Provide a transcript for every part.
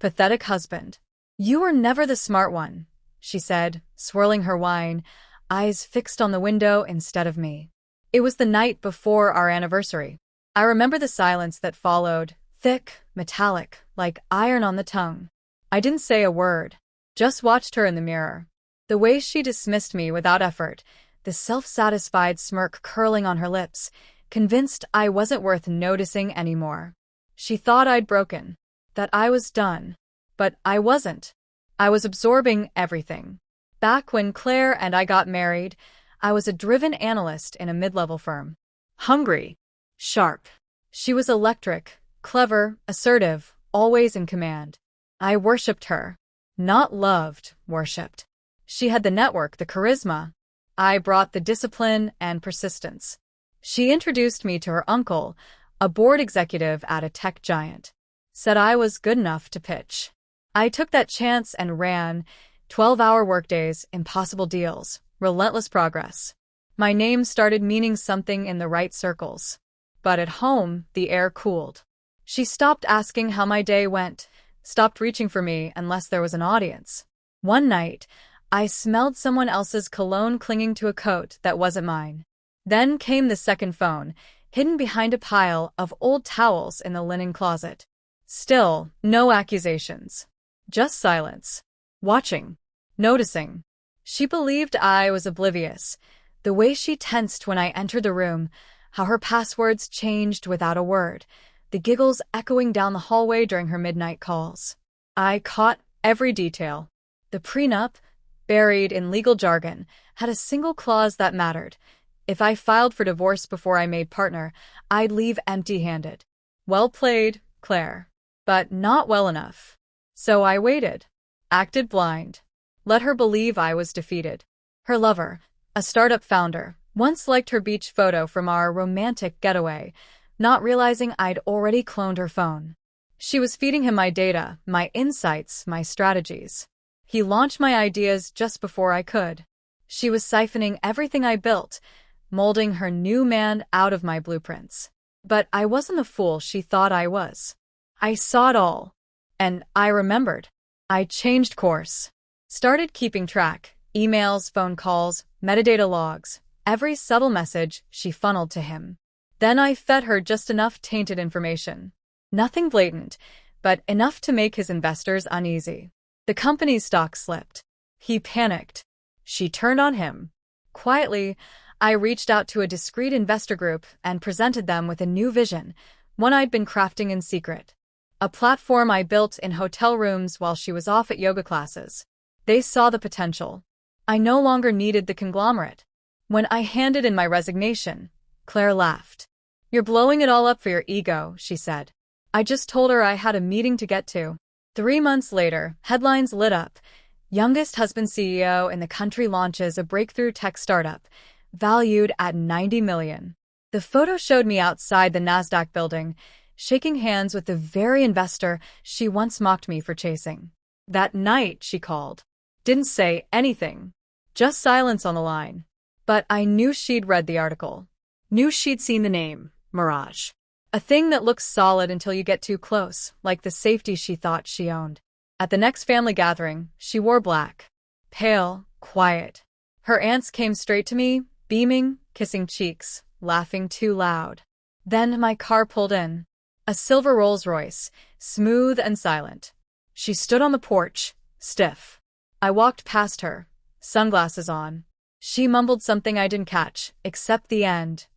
Pathetic husband. You were never the smart one, she said, swirling her wine, eyes fixed on the window instead of me. It was the night before our anniversary. I remember the silence that followed, thick, metallic, like iron on the tongue. I didn't say a word, just watched her in the mirror. The way she dismissed me without effort, the self-satisfied smirk curling on her lips, convinced I wasn't worth noticing anymore. She thought I'd broken, that I was done. But I wasn't. I was absorbing everything. Back when Claire and I got married, I was a driven analyst in a mid-level firm. Hungry. Sharp. She was electric, clever, assertive, always in command. I worshipped her. Not loved, worshipped. She had the network, the charisma. I brought the discipline and persistence. She introduced me to her uncle, a board executive at a tech giant. Said I was good enough to pitch. I took that chance and ran. 12-hour workdays, impossible deals, relentless progress. My name started meaning something in the right circles. But at home, the air cooled. She stopped asking how my day went, stopped reaching for me unless there was an audience. One night, I smelled someone else's cologne clinging to a coat that wasn't mine. Then came the second phone, hidden behind a pile of old towels in the linen closet. Still, no accusations. Just silence. Watching. Noticing. She believed I was oblivious. The way she tensed when I entered the room, how her passwords changed without a word, the giggles echoing down the hallway during her midnight calls. I caught every detail. The prenup, buried in legal jargon, had a single clause that mattered. If I filed for divorce before I made partner, I'd leave empty-handed. Well played, Claire. But not well enough. So I waited. Acted blind. Let her believe I was defeated. Her lover, a startup founder, once liked her beach photo from our romantic getaway, not realizing I'd already cloned her phone. She was feeding him my data, my insights, my strategies. He launched my ideas just before I could. She was siphoning everything I built, molding her new man out of my blueprints. But I wasn't the fool she thought I was. I saw it all. And I remembered. I changed course. Started keeping track. Emails, phone calls, metadata logs. Every subtle message she funneled to him. Then I fed her just enough tainted information. Nothing blatant, but enough to make his investors uneasy. The company's stock slipped. He panicked. She turned on him. Quietly, I reached out to a discreet investor group and presented them with a new vision, one I'd been crafting in secret. A platform I built in hotel rooms while she was off at yoga classes. They saw the potential. I no longer needed the conglomerate. When I handed in my resignation, Claire laughed. "You're blowing it all up for your ego," she said. I just told her I had a meeting to get to. 3 months later, headlines lit up. Youngest husband CEO in the country launches a breakthrough tech startup, valued at $90 million. The photo showed me outside the NASDAQ building, shaking hands with the very investor she once mocked me for chasing. That night, she called. Didn't say anything. Just silence on the line. But I knew she'd read the article. Knew she'd seen the name, Mirage. A thing that looks solid until you get too close, like the safety she thought she owned. At the next family gathering, she wore black. Pale, quiet. Her aunts came straight to me, beaming, kissing cheeks, laughing too loud. Then my car pulled in. A silver Rolls-Royce, smooth and silent. She stood on the porch, stiff. I walked past her, sunglasses on. She mumbled something I didn't catch, except the end.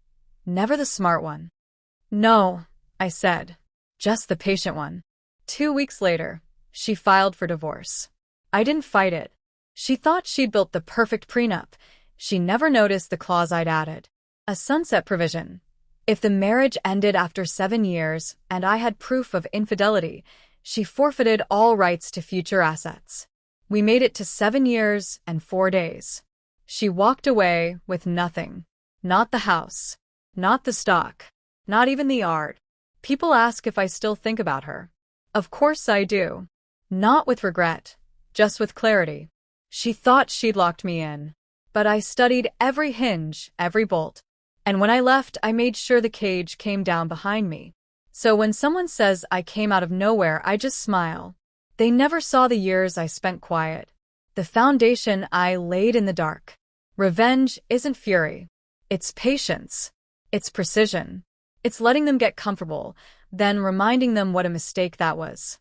Never the smart one. No, I said. Just the patient one. 2 weeks later, she filed for divorce. I didn't fight it. She thought she'd built the perfect prenup. She never noticed the clause I'd added. A sunset provision. If the marriage ended after 7 years and I had proof of infidelity, she forfeited all rights to future assets. We made it to 7 years and 4 days. She walked away with nothing. Not the house. Not the stock. Not even the art. People ask if I still think about her. Of course I do. Not with regret, just with clarity. She thought she'd locked me in. But I studied every hinge, every bolt. And when I left, I made sure the cage came down behind me. So when someone says I came out of nowhere, I just smile. They never saw the years I spent quiet, the foundation I laid in the dark. Revenge isn't fury. It's patience. It's precision. It's letting them get comfortable, then reminding them what a mistake that was.